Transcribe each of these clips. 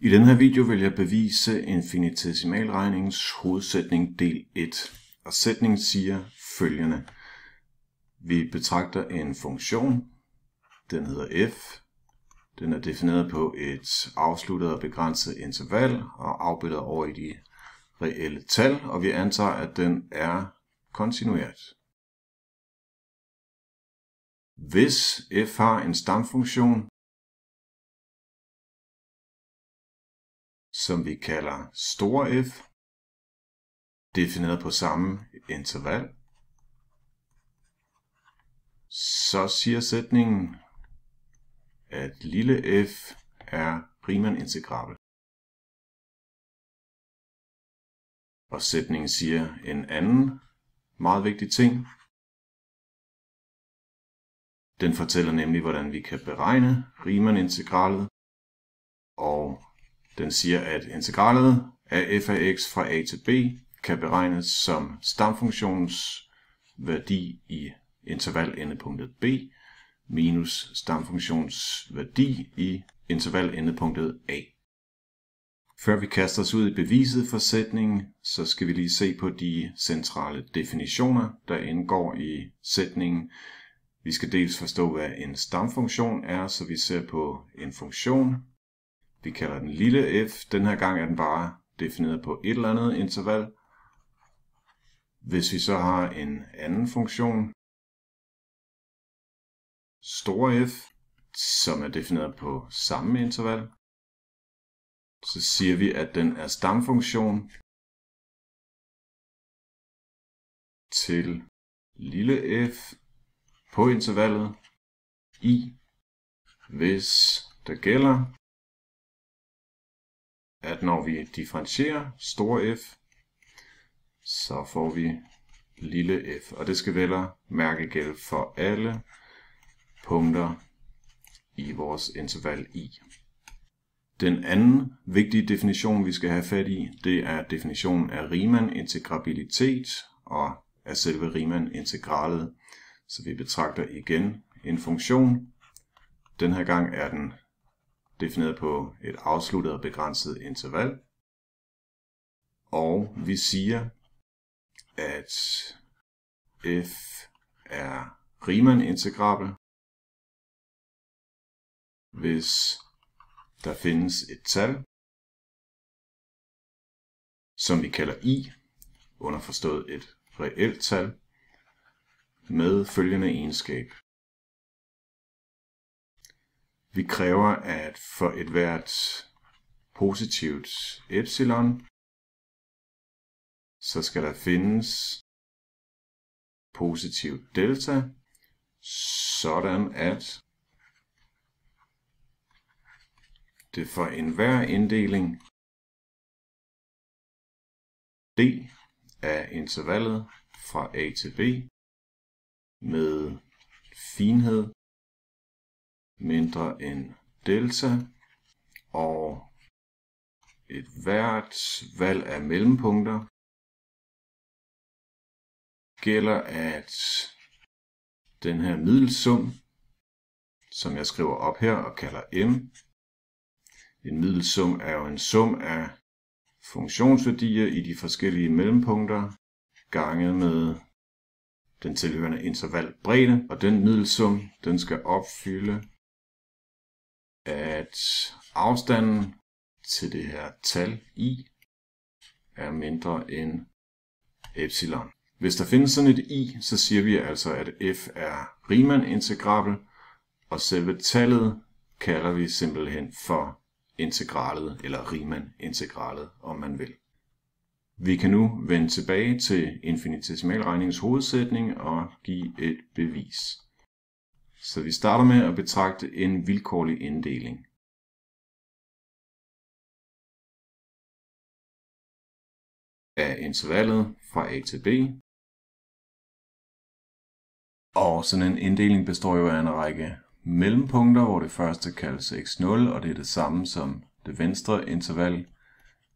I denne her video vil jeg bevise infinitesimalregningens hovedsætning del 1. Og sætningen siger følgende. Vi betragter en funktion. Den hedder f. Den er defineret på et afsluttet og begrænset interval og afbildet over i de reelle tal. Og vi antager, at den er kontinuert. Hvis f har en stamfunktion, som vi kalder store F, defineret på samme interval, så siger sætningen, at lille f er Riemann-integrabel. Og sætningen siger en anden meget vigtig ting. Den fortæller nemlig, hvordan vi kan beregne Riemann-integralet, og den siger, at integralet af f af x fra a til b kan beregnes som stamfunktionens værdi i intervalendepunktet b minus stamfunktions værdi i intervalendepunktet a. Før vi kaster os ud i beviset for sætningen, så skal vi lige se på de centrale definitioner, der indgår i sætningen. Vi skal dels forstå, hvad en stamfunktion er, så vi ser på en funktion. Vi kalder den lille f. Den her gang er den bare defineret på et eller andet interval. Hvis vi så har en anden funktion, store f, som er defineret på samme interval, så siger vi, at den er stamfunktion til lille f på intervallet i, hvis der gælder, at når vi differentierer store f, så får vi lille f. Og det skal vel mærke gælde for alle punkter i vores interval i. Den anden vigtige definition, vi skal have fat i, det er definitionen af Riemann-integrabilitet og af selve Riemann-integralet. Så vi betragter igen en funktion. Den her gang er den defineret på et afsluttet og begrænset interval. Og vi siger, at f er Riemann-integrabel, hvis der findes et tal, som vi kalder i, underforstået et reelt tal, med følgende egenskab. Vi kræver, at for et hvert positivt epsilon, så skal der findes positivt delta, sådan at det for enhver inddeling d af intervallet fra a til b med finhed mindre end delta, og et hvert valg af mellempunkter gælder, at den her middelsum, som jeg skriver op her og kalder m, en middelsum er jo en sum af funktionsværdier i de forskellige mellempunkter ganget med den tilhørende intervalbredde, og den middelsum, den skal opfylde, at afstanden til det her tal i er mindre end epsilon. Hvis der findes sådan et i, så siger vi altså, at f er Riemann-integrabel, og selve tallet kalder vi simpelthen for integralet, eller Riemann-integralet, om man vil. Vi kan nu vende tilbage til infinitesimalregningens hovedsætning og give et bevis. Så vi starter med at betragte en vilkårlig inddeling. Af intervallet fra a til b. Og sådan en inddeling består jo af en række mellempunkter, hvor det første kaldes x0, og det er det samme som det venstre interval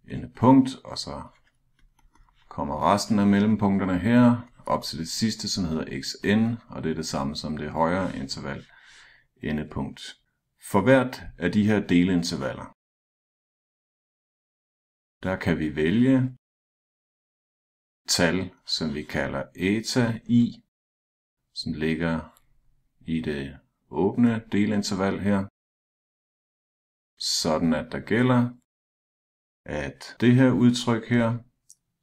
endepunkt, og så kommer resten af mellempunkterne her op til det sidste, som hedder xn, og det er det samme som det højre interval endepunkt. For hvert af de her delintervaller, der kan vi vælge tal, som vi kalder eta i, som ligger i det åbne delinterval her. Sådan at der gælder, at det her udtryk her,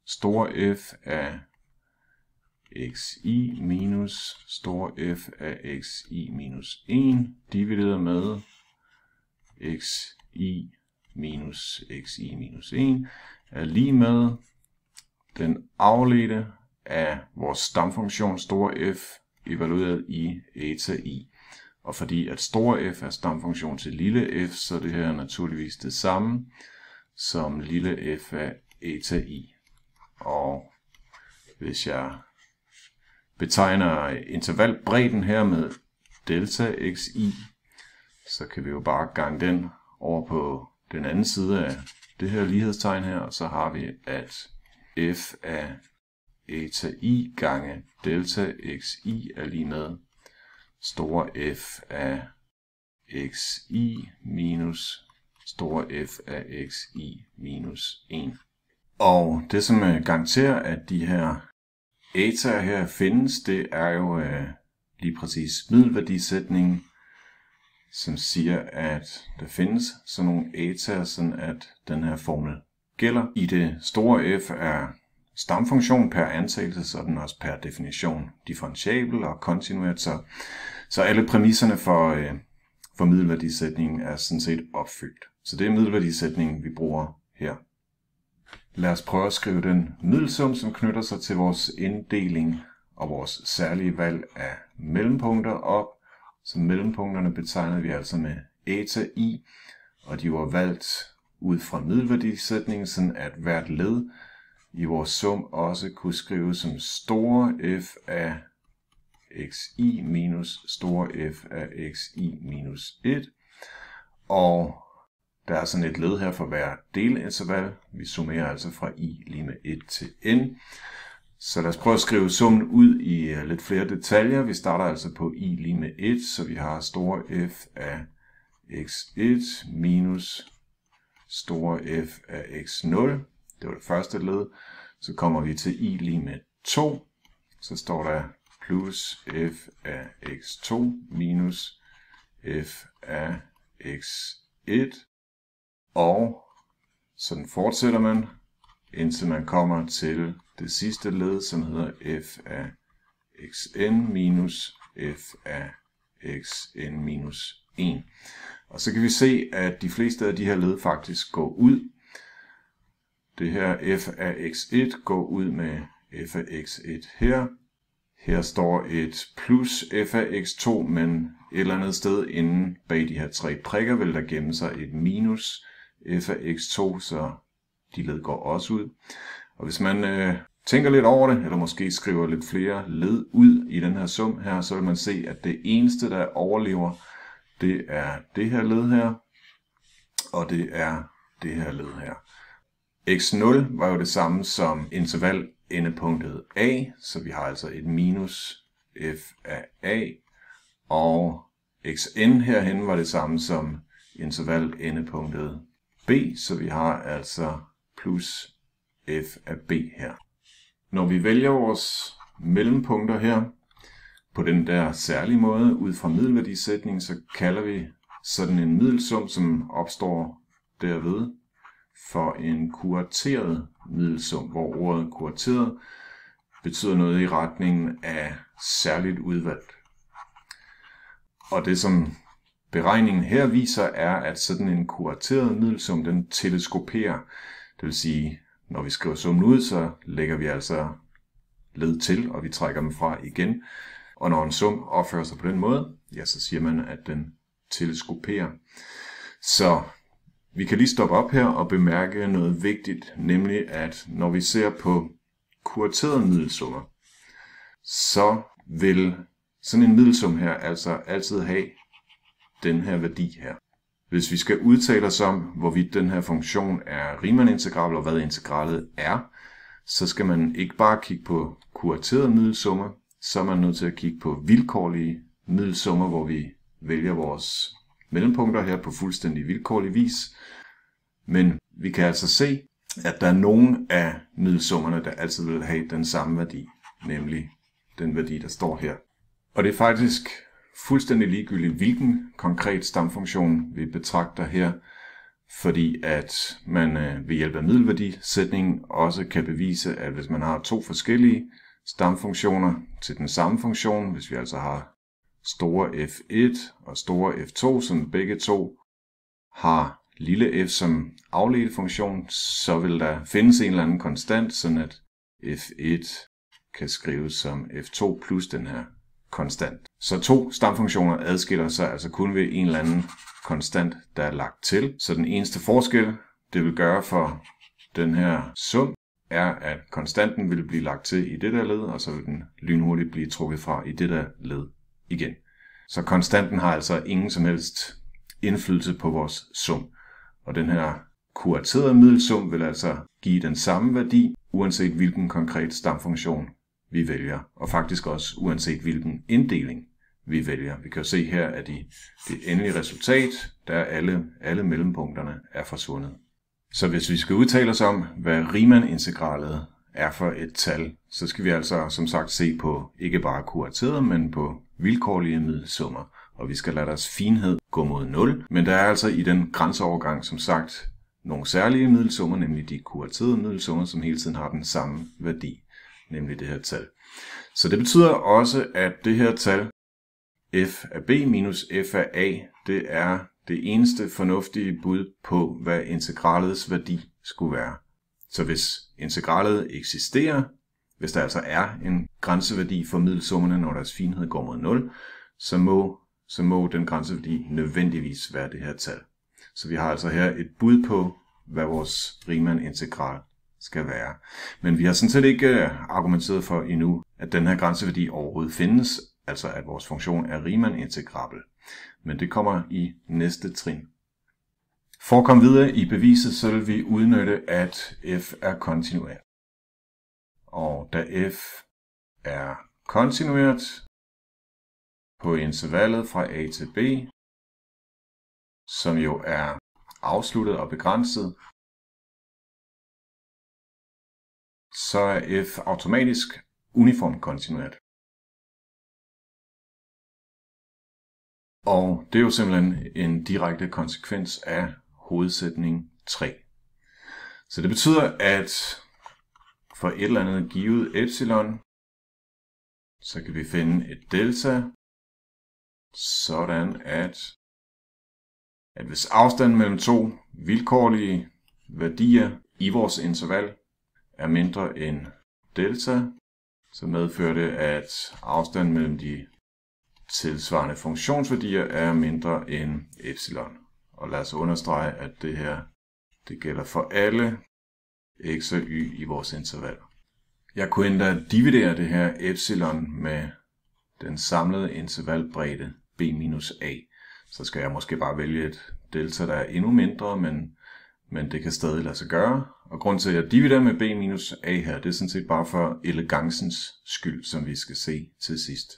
store F af xi minus store F af xi minus 1 divideret med xi minus xi minus 1 er lige med den afledte af vores stamfunktion store F evalueret i eta i. Og fordi at store F er stamfunktion til lille f, så det her er naturligvis det samme som lille f af eta i. Og hvis jeg betegner intervalbredden her med delta xi, så kan vi jo bare gange den over på den anden side af det her lighedstegn her, og så har vi, at f af eta i gange delta xi er lige med store F af xi minus store F af xi minus 1. Og det som garanterer, at de her etaer her findes, det er jo lige præcis middelværdisætningen, som siger, at der findes sådan nogle etaer, sådan at den her formel gælder. I det store F er stamfunktion per antagelse, så er den også per definition differentiabel og kontinuert, så alle præmisserne for middelværdisætningen er sådan set opfyldt. Så det er middelværdisætningen, vi bruger her. Lad os prøve at skrive den middelsum, som knytter sig til vores inddeling og vores særlige valg af mellempunkter op. Så mellempunkterne betegnede vi altså med eta i, og de var valgt ud fra middelværdisætningen, sådan at hvert led i vores sum også kunne skrives som store F af xi minus store F af xi minus 1. Og der er sådan et led her for hver delinterval. Vi summerer altså fra i lige med 1 til n. Så lad os prøve at skrive summen ud i lidt flere detaljer. Vi starter altså på i lige med 1, så vi har store F af x1 minus store F af x0. Det var det første led. Så kommer vi til i lige med 2. Så står der plus f af x2 minus f af x1. Og sådan fortsætter man, indtil man kommer til det sidste led, som hedder f af xn minus f af xn minus 1. Og så kan vi se, at de fleste af de her led faktisk går ud. Det her f af x1 går ud med f af x1 her. Her står et plus f af x2, men et eller andet sted inden bag de her tre prikker vil der gemme sig et minus f af x2, så de led går også ud. Og hvis man tænker lidt over det, eller måske skriver lidt flere led ud i den her sum her, så vil man se, at det eneste, der overlever, det er det her led her, og det er det her led her. x0 var jo det samme som interval endepunktet a, så vi har altså et minus f af a, og xn herhen var det samme som interval endepunktet b, så vi har altså plus f af b her. Når vi vælger vores mellempunkter her på den der særlige måde ud fra middelværdisætningen, så kalder vi sådan en middelsum, som opstår derved, for en kurateret middelsum, hvor ordet kurateret betyder noget i retningen af særligt udvalgt. Og det som beregningen her viser er, at sådan en kurateret middelsum, den teleskoperer. Det vil sige, når vi skriver summen ud, så lægger vi altså led til, og vi trækker dem fra igen. Og når en sum opfører sig på den måde, ja, så siger man, at den teleskoperer. Så vi kan lige stoppe op her og bemærke noget vigtigt, nemlig at når vi ser på kuraterede middelsummer, så vil sådan en middelsum her altså altid have den her værdi her. Hvis vi skal udtale os om, hvorvidt den her funktion er Riemann-integrabel og hvad integralet er, så skal man ikke bare kigge på kuraterede middelsummer, så er man nødt til at kigge på vilkårlige middelsummer, hvor vi vælger vores mellempunkter her på fuldstændig vilkårlig vis. Men vi kan altså se, at der er nogle af middelsummerne, der altid vil have den samme værdi, nemlig den værdi, der står her. Og det er faktisk fuldstændig ligegyldigt, hvilken konkret stamfunktion vi betragter her, fordi at man ved hjælp af middelværdisætningen også kan bevise, at hvis man har to forskellige stamfunktioner til den samme funktion, hvis vi altså har store f1 og store f2, som begge to har lille f som afledt funktion, så vil der findes en eller anden konstant, sådan at f1 kan skrives som f2 plus den her konstant. Så to stamfunktioner adskiller sig altså kun ved en eller anden konstant, der er lagt til. Så den eneste forskel, det vil gøre for den her sum, er, at konstanten vil blive lagt til i det der led, og så vil den lynhurtigt blive trukket fra i det der led igen. Så konstanten har altså ingen som helst indflydelse på vores sum. Og den her kuraterede middelsum vil altså give den samme værdi, uanset hvilken konkret stamfunktion vi vælger, og faktisk også uanset hvilken inddeling vi vælger. Vi kan jo se her, at i det endelige resultat, der er alle mellempunkterne er forsvundet. Så hvis vi skal udtale os om, hvad Riemann-integralet er for et tal, så skal vi altså som sagt se på ikke bare kuraterede, men på vilkårlige middelsummer. Og vi skal lade deres finhed gå mod 0. Men der er altså i den grænseovergang som sagt nogle særlige middelsummer, nemlig de kuraterede middelsummer, som hele tiden har den samme værdi, nemlig det her tal. Så det betyder også, at det her tal, f af b minus f af a, det er det eneste fornuftige bud på, hvad integralets værdi skulle være. Så hvis integralet eksisterer, hvis der altså er en grænseværdi for middelsummerne, når deres finhed går mod 0, så må den grænseværdi nødvendigvis være det her tal. Så vi har altså her et bud på, hvad vores Riemann-integral skal være. Men vi har sådan set ikke argumenteret for endnu, at den her grænseværdi overhovedet findes, altså at vores funktion er Riemann-integrabel. Men det kommer i næste trin. For at komme videre i beviset, så vil vi udnytte, at f er kontinuert. Og da f er kontinuert på intervallet fra a til b, som jo er afsluttet og begrænset, så er f automatisk uniformt kontinuert. Og det er jo simpelthen en direkte konsekvens af hovedsætning 3. Så det betyder, at for et eller andet givet epsilon, så kan vi finde et delta, sådan at hvis afstanden mellem to vilkårlige værdier i vores interval er mindre end delta, så medfører det, at afstanden mellem de tilsvarende funktionsværdier er mindre end epsilon. Og lad os understrege, at det her det gælder for alle x og y i vores interval. Jeg kunne endda dividere det her epsilon med den samlede intervalbredde b minus a. Så skal jeg måske bare vælge et delta, der er endnu mindre, men det kan stadig lade sig gøre. Og grunden til, at jeg dividerer med b minus a her, det er sådan set bare for elegancens skyld, som vi skal se til sidst.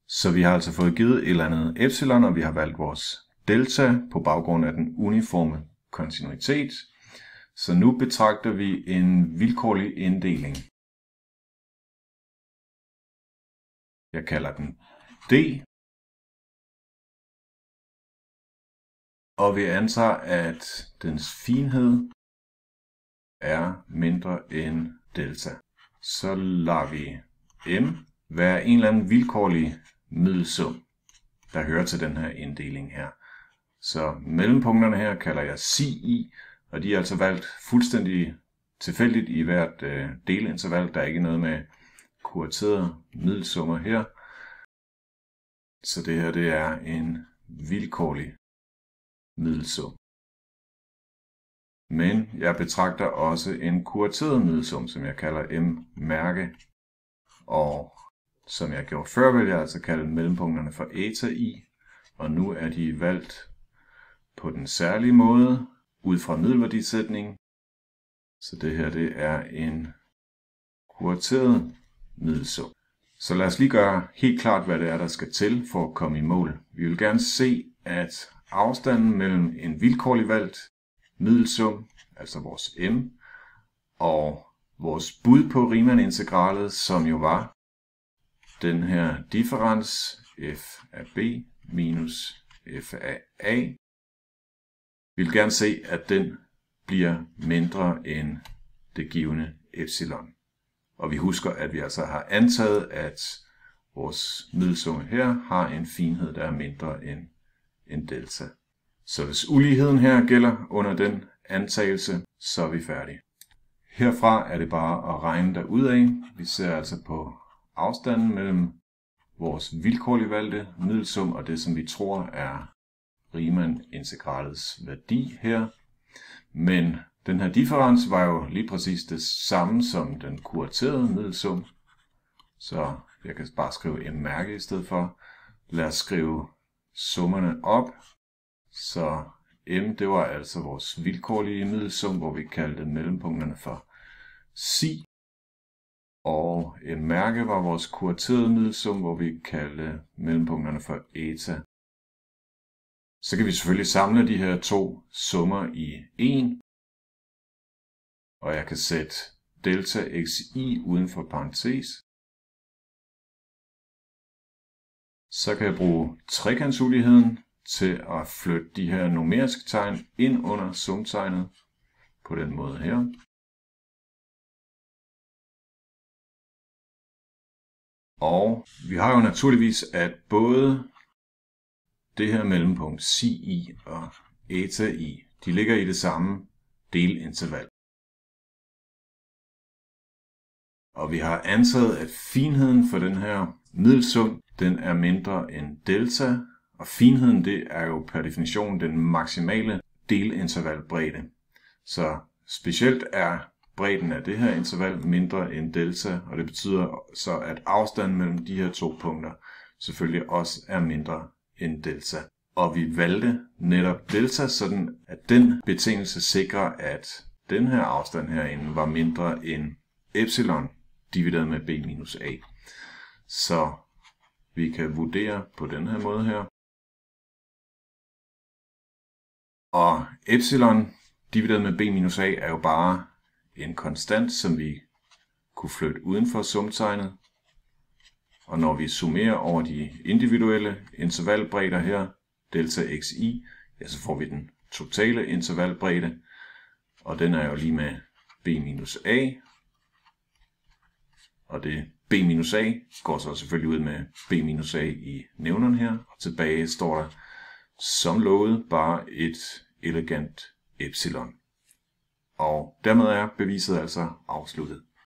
Så vi har altså fået givet et eller andet epsilon, og vi har valgt vores delta på baggrund af den uniforme kontinuitet. Så nu betragter vi en vilkårlig inddeling. Jeg kalder den D. Og vi antager, at dens finhed er mindre end delta. Så lader vi m være en eller anden vilkårlig middelsum, der hører til den her inddeling her. Så mellempunkterne her kalder jeg ci, og de er altså valgt fuldstændig tilfældigt i hvert delinterval. Der er ikke noget med kuraterede middelsummer her. Så det her det er en vilkårlig middelsum. Men jeg betragter også en kurateret middelsum, som jeg kalder m-mærke. Og som jeg gjorde før, vil jeg altså kalde mellempunkterne for eta i. Og nu er de valgt på den særlige måde, ud fra middelværdisætning. Så det her det er en kurateret middelsum. Så lad os lige gøre helt klart, hvad det er, der skal til for at komme i mål. Vi vil gerne se, at afstanden mellem en vilkårlig valgt middelsum, altså vores m, Og vores bud på Riemann-integralet, som jo var den her differens f af b minus f af a, vi vil gerne se, at den bliver mindre end det givne epsilon. Og vi husker, at vi altså har antaget, at vores middelsumme her har en finhed, der er mindre end delta. Så hvis uligheden her gælder under den antagelse, så er vi færdige. Herfra er det bare at regne derudad. Vi ser altså på afstanden mellem vores vilkårligt valgte middelsum og det, som vi tror er Riemann-integralets værdi her. Men den her differens var jo lige præcis det samme som den kuraterede middelsum. Så jeg kan bare skrive m-mærke i stedet for. Lad os skrive summerne op. Så m, det var altså vores vilkårlige middelsum, hvor vi kaldte mellempunkterne for psi. Og m-mærke var vores kuraterede middelsum, hvor vi kaldte mellempunkterne for eta. Så kan vi selvfølgelig samle de her to summer i 1. Og jeg kan sætte delta xi uden for parentes. Så kan jeg bruge trekantsuligheden til at flytte de her numeriske tegn ind under sumtegnet på den måde her. Og vi har jo naturligvis, at både det her mellempunkt psi og eta i, de ligger i det samme delinterval. Og vi har antaget, at finheden for den her middelsum, den er mindre end delta. Og finheden, det er jo per definition den maksimale delintervalbredde. Så specielt er bredden af det her interval mindre end delta, og det betyder så, at afstanden mellem de her to punkter selvfølgelig også er mindre end delta. Og vi valgte netop delta, sådan at den betingelse sikrer, at den her afstand herinde var mindre end epsilon divideret med b minus a. Så vi kan vurdere på den her måde her. Og epsilon divideret med b minus a er jo bare en konstant, som vi kunne flytte uden for sumtegnet. Og når vi summerer over de individuelle intervalbredder her, delta xi, ja, så får vi den totale intervalbredde. Og den er jo lige med b minus a. Og det b minus a går så selvfølgelig ud med b minus a i nævneren her. Og tilbage står der som lovet bare et elegant epsilon. Og dermed er beviset altså afsluttet.